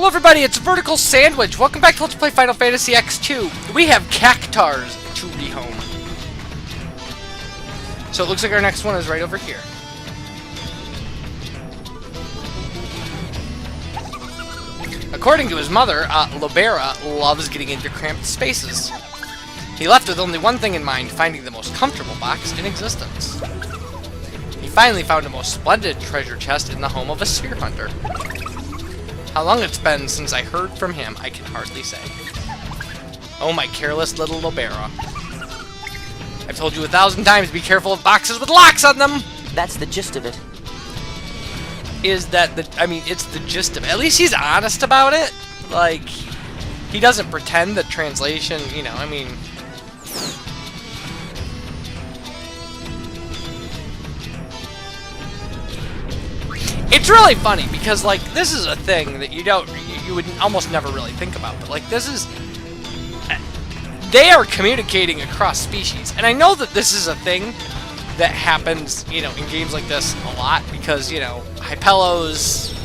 Hello everybody, it's Vertical Sandwich. Welcome back to Let's Play Final Fantasy X-2. We have Cactaurs to rehome. So it looks like our next one is right over here. According to his mother, Lobera loves getting into cramped spaces. He left with only one thing in mind, finding the most comfortable box in existence. He finally found a most splendid treasure chest in the home of a sphere hunter. How long it's been since I heard from him, I can hardly say. Oh, my careless little Lobera. I've told you 1,000 times, be careful of boxes with locks on them! That's the gist of it. Is that the... I mean, it's the gist of it. At least he's honest about it. Like, he doesn't pretend that translation, you know, I mean... It's really funny because, like, this is a thing that you would almost never really think about, but, like, this is... They are communicating across species, and I know that this is a thing that happens, you know, in games like this a lot, because, you know, Hypelos,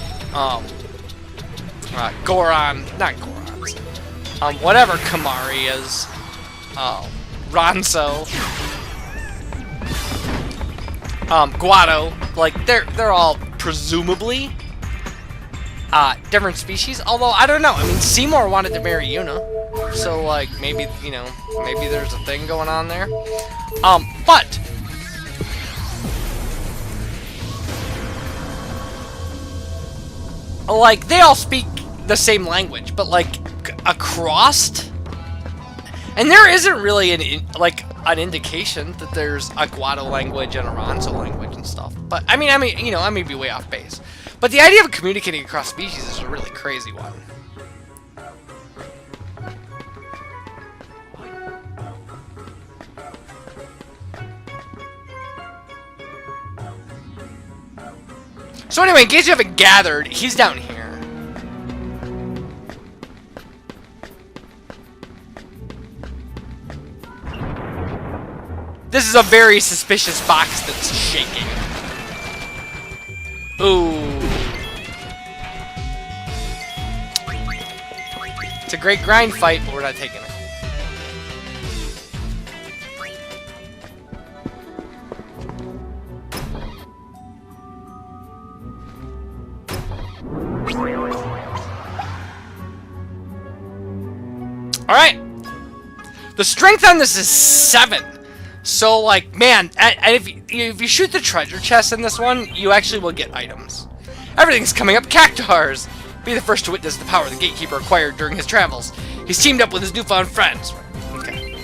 Goron, not Gorons, whatever Kamari is, Ronso, Guado, like, they're all presumably different species, although I don't know. I mean, Seymour wanted to marry Yuna, so like maybe, you know, maybe there's a thing going on there. But like they all speak the same language, but like across, and there isn't really an indication that there's a Guado language and a Ronso language and stuff. But I mean, you know, I may be way off base. But the idea of communicating across species is a really crazy one. So anyway, in case you haven't gathered, he's down here. This is a very suspicious box that's shaking. Ooh. It's a great grind fight, but we're not taking it. Alright. The strength on this is 7. So, like, man, and if you shoot the treasure chest in this one, you actually will get items. Everything's coming up Cactaurs! Be the first to witness the power the Gatekeeper acquired during his travels. He's teamed up with his newfound friends. Okay.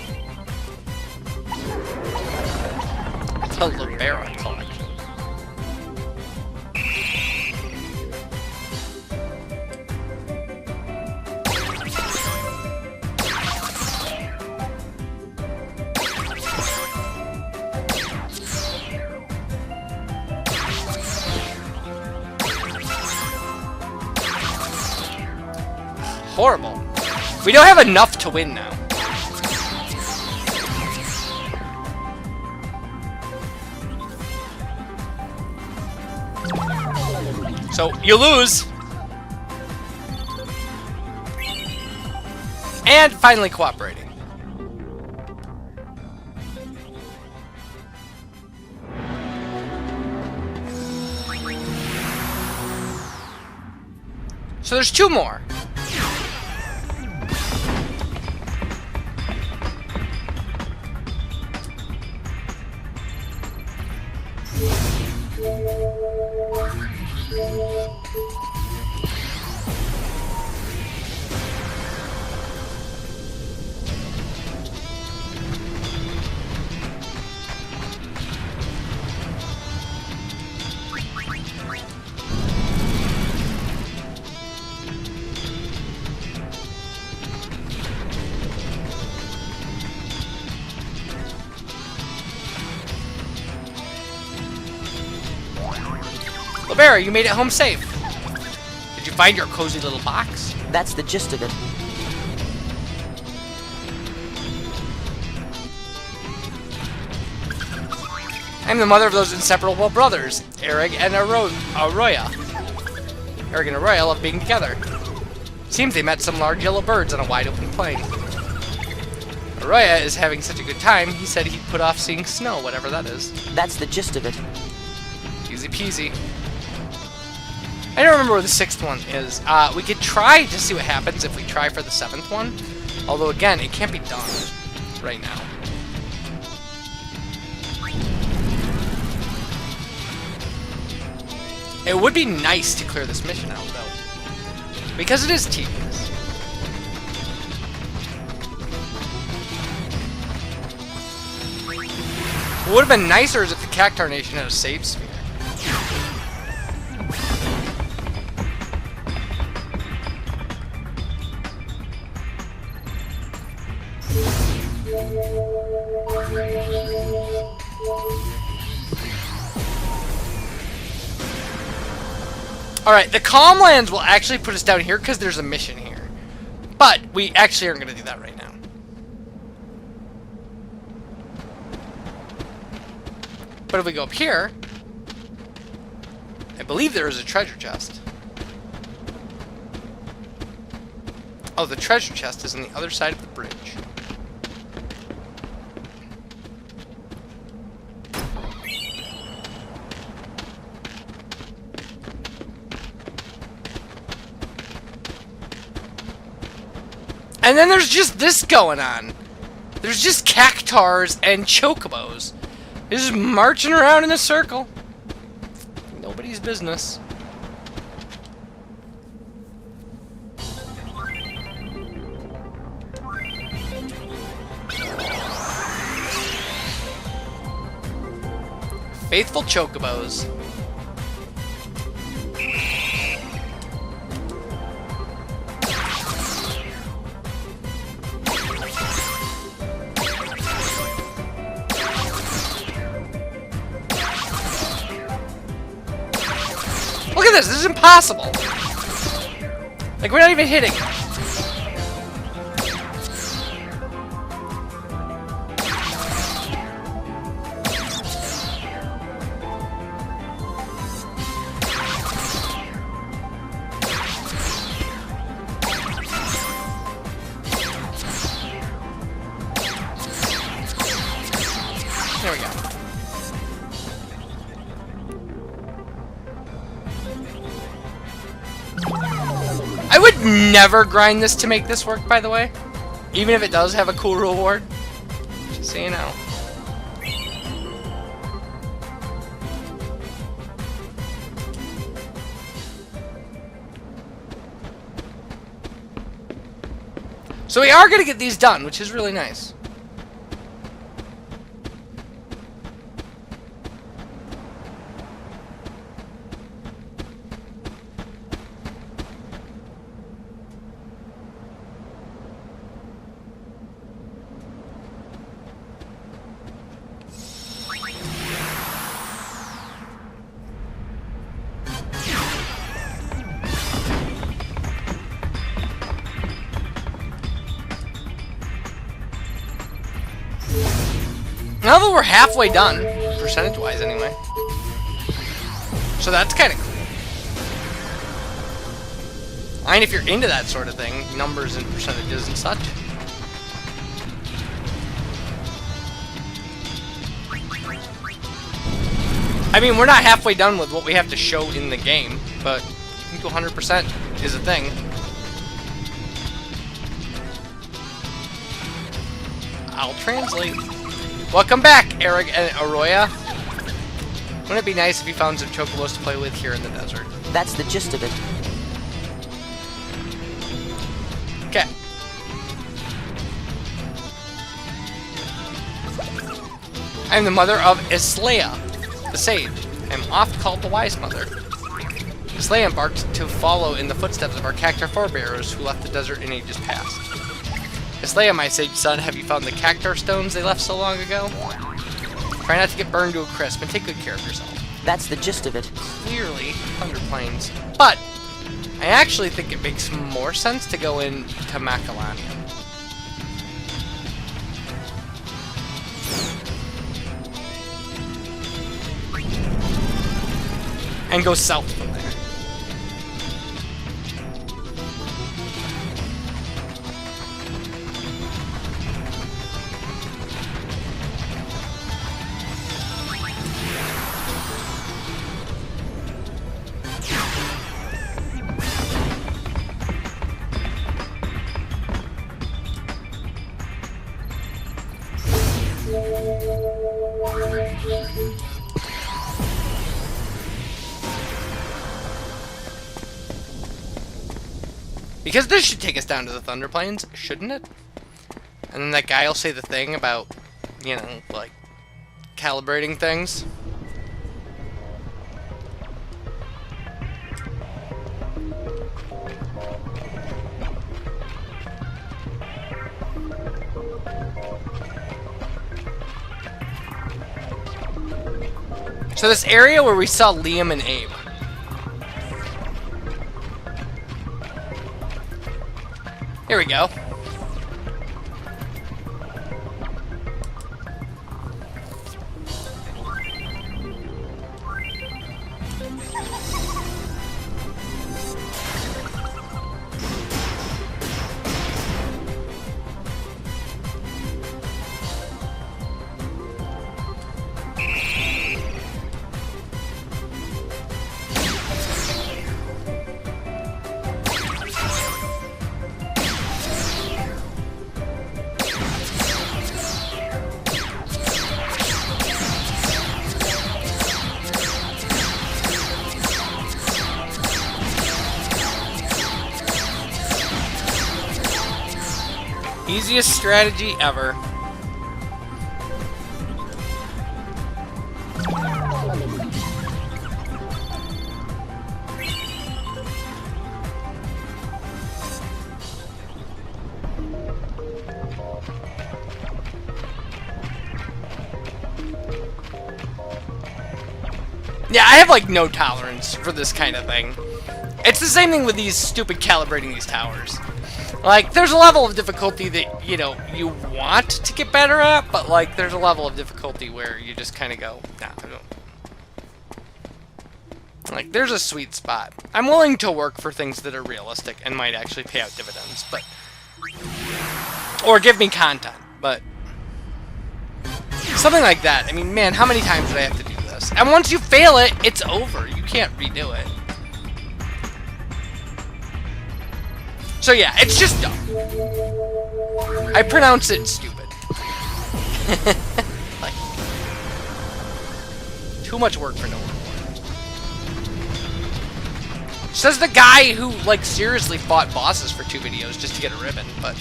The Lobera collection. Horrible. We don't have enough to win now. So, you lose. And finally cooperating. So there's 2 more. Lobera, you made it home safe. Did you find your cozy little box? That's the gist of it. I'm the mother of those inseparable brothers, Eric and Arroya. Eric and Arroya love being together. Seems they met some large yellow birds on a wide open plain. Arroyo is having such a good time, he said he'd put off seeing snow, whatever that is. That's the gist of it. Easy peasy. I don't remember where the 6th one is. We could try to see what happens if we try for the 7th one. Although, again, it can't be done right now. It would be nice to clear this mission out, though. Because it is tedious. What would have been nicer is if the Cactaur Nation had a save sphere. Alright, the Calm Lands will actually put us down here because there's a mission here. But we actually aren't going to do that right now. But if we go up here, I believe there is a treasure chest. Oh, the treasure chest is on the other side of the bridge. And then there's just this going on. There's just Cactaurs and Chocobos. They're just marching around in a circle. Nobody's business. Faithful Chocobos. Look at this! This is impossible! Like, we're not even hitting. There we go. I would never grind this to make this work, by the way. Even if it does have a cool reward. Just so you know. So we are going to get these done, which is really nice. Now that we're halfway done, percentage-wise anyway. So that's kind of cool. And if you're into that sort of thing, numbers and percentages and such. I mean, we're not halfway done with what we have to show in the game, but I think 100% is a thing. I'll translate. Welcome back, Eric and Arroyo. Wouldn't it be nice if you found some chocobos to play with here in the desert? That's the gist of it. Okay. I am the mother of Islaya, the sage. I am oft called the wise mother. Islaya embarked to follow in the footsteps of our Cactaur forebears who left the desert in ages past. Islaya, my sage son, have you found the Cactaur stones they left so long ago? Try not to get burned to a crisp and take good care of yourself. That's the gist of it. Clearly, Thunder Plains. But I actually think it makes more sense to go into Macalania. And go south from there. Because this should take us down to the Thunder Plains, shouldn't it? And then that guy will say the thing about, you know, like, calibrating things. So this area where we saw Liam and Abe. Here we go. Easiest strategy ever. Yeah, I have like no tolerance for this kind of thing. It's the same thing with these stupid calibrating these towers. Like, there's a level of difficulty that, you know, you want to get better at, but, like, there's a level of difficulty where you just kind of go, nah, I don't. Like, there's a sweet spot. I'm willing to work for things that are realistic and might actually pay out dividends, but... Or give me content, but... Something like that. I mean, man, how many times did I have to do this? And once you fail it, it's over. You can't redo it. So yeah, it's just dumb. I pronounce it stupid. Like, too much work for no reward. Says the guy who, like, seriously fought bosses for 2 videos just to get a ribbon, but...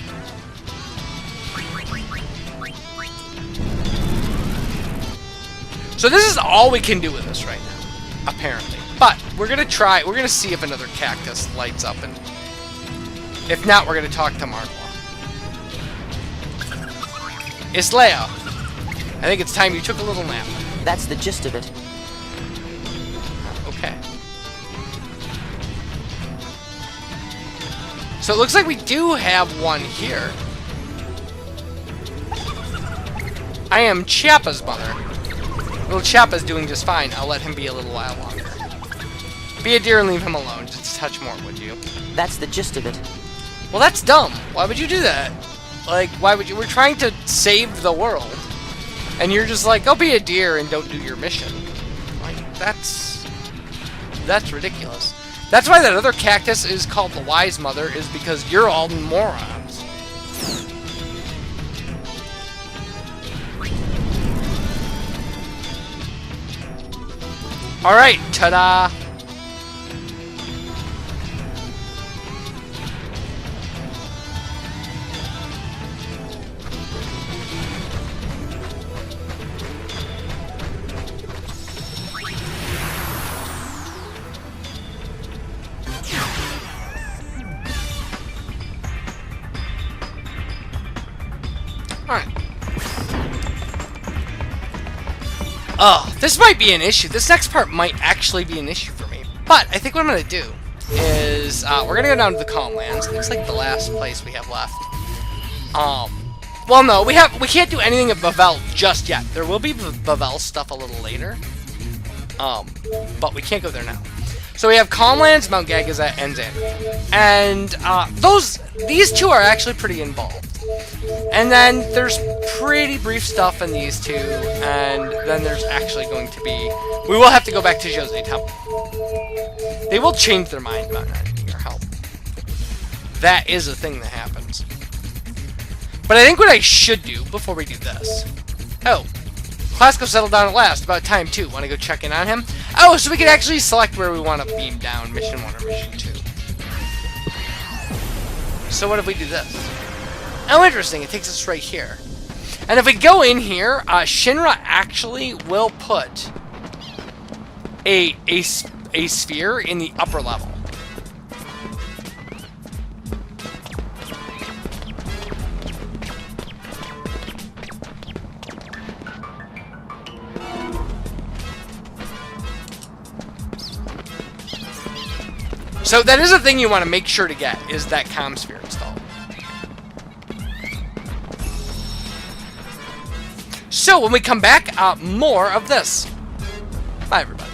So this is all we can do with this right now, apparently. But, we're gonna see if another cactus lights up, and... If not, we're going to talk to Margla. Isleo, I think it's time you took a little nap. That's the gist of it. Okay. So it looks like we do have one here. I am Chiappa's mother. Little Chiappa's doing just fine. I'll let him be a little while longer. Be a dear and leave him alone. Just a touch more, would you? That's the gist of it. Well, that's dumb. Why would you do that? Like, why would you? We're trying to save the world. And you're just like, go be a deer and don't do your mission. Like, that's ridiculous. That's why that other cactus is called the Wise Mother, is because you're all morons. Alright, ta-da! Alright. Oh, this might be an issue. This next part might actually be an issue for me. But I think what I'm going to do is we're going to go down to the Calm Lands. It looks like the last place we have left. Well, no, we can't do anything at Bavel just yet. There will be Bavel stuff a little later. But we can't go there now. So we have Calmlands, Mount Gagazet, and Xanadu. And these two are actually pretty involved. And then there's pretty brief stuff in these two, and then there's actually going to be... We will have to go back to Jose Temple. They will change their mind about not needing your help. That is a thing that happens. But I think what I should do before we do this... Oh, Classico settled down at last. About time, too. Want to go check in on him? Oh, so we can actually select where we want to beam down, Mission 1 or Mission 2. So what if we do this? Oh, interesting. It takes us right here. And if we go in here, Shinra actually will put a sphere in the upper level. So that is a thing you want to make sure to get, is that comm sphere installed. So when we come back, more of this. Bye, everybody.